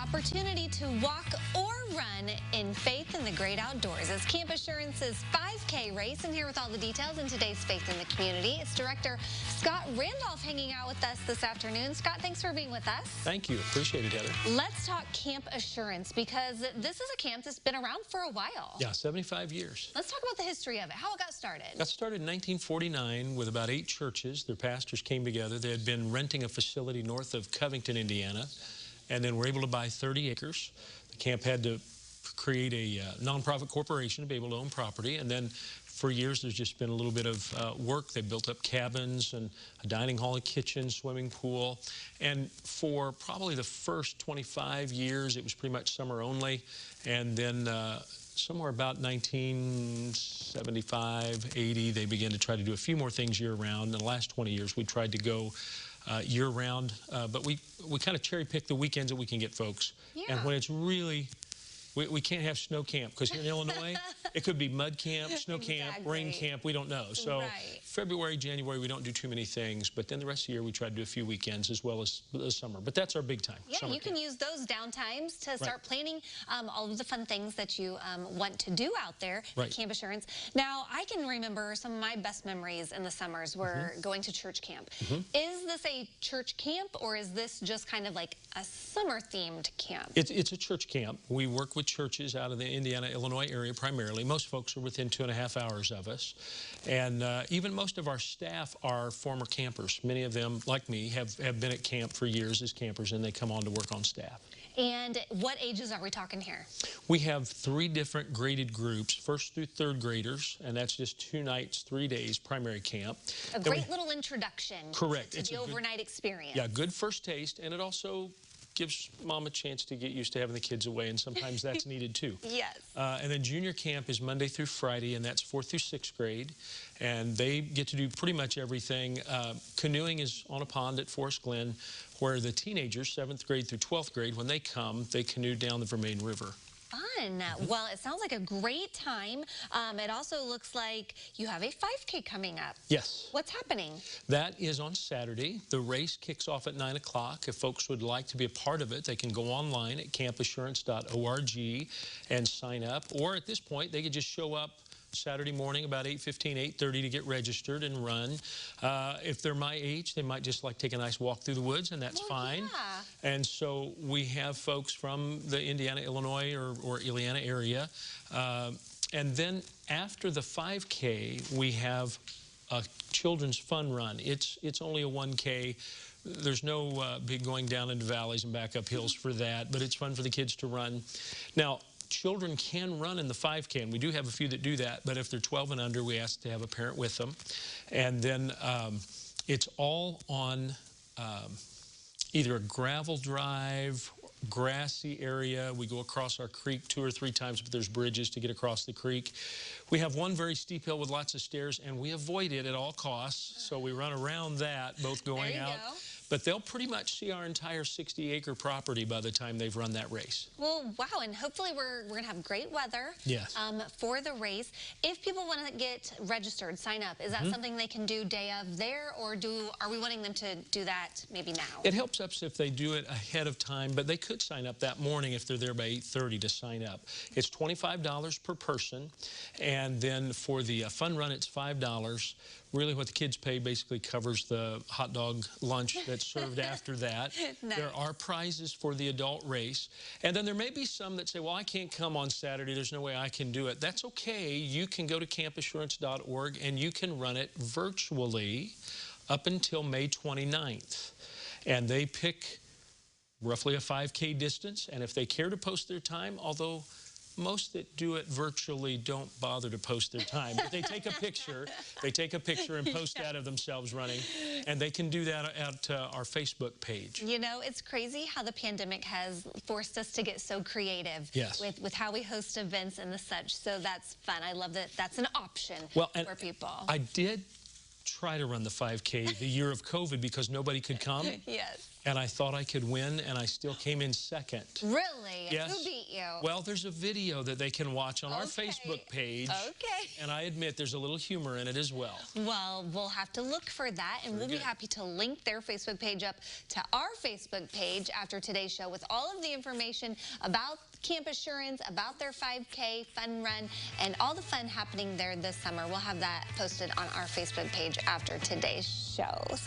opportunity to walk or run in faith in the great outdoors. It's Camp Assurance's 5K race, and here with all the details in today's Faith in the Community, it's Director Scott Randolph hanging out with us this afternoon. Scott, thanks for being with us. Thank you. Appreciate it, Heather. Let's talk Camp Assurance, because this is a camp that's been around for a while. Yeah, 75 years. Let's talk about the history of it, how it got started. It got started in 1949 with about 8 churches. Their pastors came together. They had been renting a facility north of Covington, Indiana, and then were able to buy 30 acres. The camp had to create a nonprofit corporation to be able to own property, and then for years there's just been a little bit of work. They built up cabins and a dining hall and kitchen, swimming pool, and for probably the first 25 years it was pretty much summer only, and then somewhere about 1975, 80, they began to try to do a few more things year-round. In the last 20 years we tried to go year-round, but we kind of cherry-pick the weekends that we can get folks. Yeah. And when it's really, we can't have snow camp, because here in Illinois, it could be mud camp, snow camp, rain camp, we don't know. So February, January, we don't do too many things, but then the rest of the year we try to do a few weekends as well as the summer. But that's our big time. Yeah, you can use those downtimes to start planning all of the fun things that you want to do out there at Camp Assurance. Now, I can remember some of my best memories in the summers were going to church camp. Is this a church camp, or is this just kind of like a summer-themed camp? It's a church camp. We work with churches out of the Indiana, Illinois area primarily. Most folks are within 2.5 hours of us. And even most of our staff are former campers. Many of them, like me, have been at camp for years as campers, and they come on to work on staff. And what ages are we talking here? We have 3 different graded groups, 1st through 3rd graders, and that's just 2 nights, 3 days, primary camp. A great little introduction. Correct. To the overnight experience. Yeah, good first taste, and it also gives mom a chance to get used to having the kids away, and sometimes that's needed too. Yes. And then junior camp is Monday through Friday, and that's 4th through 6th grade, and they get to do pretty much everything. Canoeing is on a pond at Forest Glen, where the teenagers, 7th grade through 12th grade, when they come, they canoe down the Vermain River. Fun. Well, it sounds like a great time. It also looks like you have a 5K coming up. Yes. What's happening? That is on Saturday. The race kicks off at 9 o'clock. If folks would like to be a part of it, they can go online at campassurance.org and sign up. Or at this point, they could just show up Saturday morning about 8:15, 8:30 to get registered and run. If they're my age, they might just like take a nice walk through the woods, and that's fine. Yeah. And so we have folks from the Indiana, Illinois, or Ileana area. And then after the 5K, we have a children's fun run. It's only a 1K. There's no big going down into valleys and back up hills for that, but it's fun for the kids to run. Now, children can run in the 5K, and we do have a few that do that, but if they're 12 and under, we ask to have a parent with them. And then it's all on either a gravel drive, grassy area. We go across our creek 2 or 3 times, but there's bridges to get across the creek. We have one very steep hill with lots of stairs, and we avoid it at all costs, so we run around that, both going out. But they'll pretty much see our entire 60-acre property by the time they've run that race. Well, wow, and hopefully we're going to have great weather for the race. If people want to get registered, sign up, is that something they can do day of there, or are we wanting them to do that maybe now? It helps us if they do it ahead of time, but they could sign up that morning if they're there by 8:30 to sign up. It's $25 per person, and then for the fun run, it's $5. Really what the kids pay basically covers the hot dog lunch that's served after that. Nice. There are prizes for the adult race. And then there may be some that say, well, I can't come on Saturday. There's no way I can do it. That's okay. You can go to campassurance.org and you can run it virtually up until May 29th. And they pick roughly a 5K distance. And if they care to post their time, although most that do it virtually don't bother to post their time, but they take a picture. They take a picture and post that of themselves running, and they can do that at our Facebook page. You know, it's crazy how the pandemic has forced us to get so creative with how we host events and the such. So that's fun. I love that that's an option for people. I did try to run the 5K the year of COVID because nobody could come. Yes. and I thought I could win, and I still came in second. Really? Yes. Who beat you? Well, there's a video that they can watch on our Facebook page. Okay. And I admit there's a little humor in it as well. Well, we'll have to look for that, and we'll be happy to link their Facebook page up to our Facebook page after today's show with all of the information about Camp Assurance, about their 5K fun run, and all the fun happening there this summer. We'll have that posted on our Facebook page after today's show.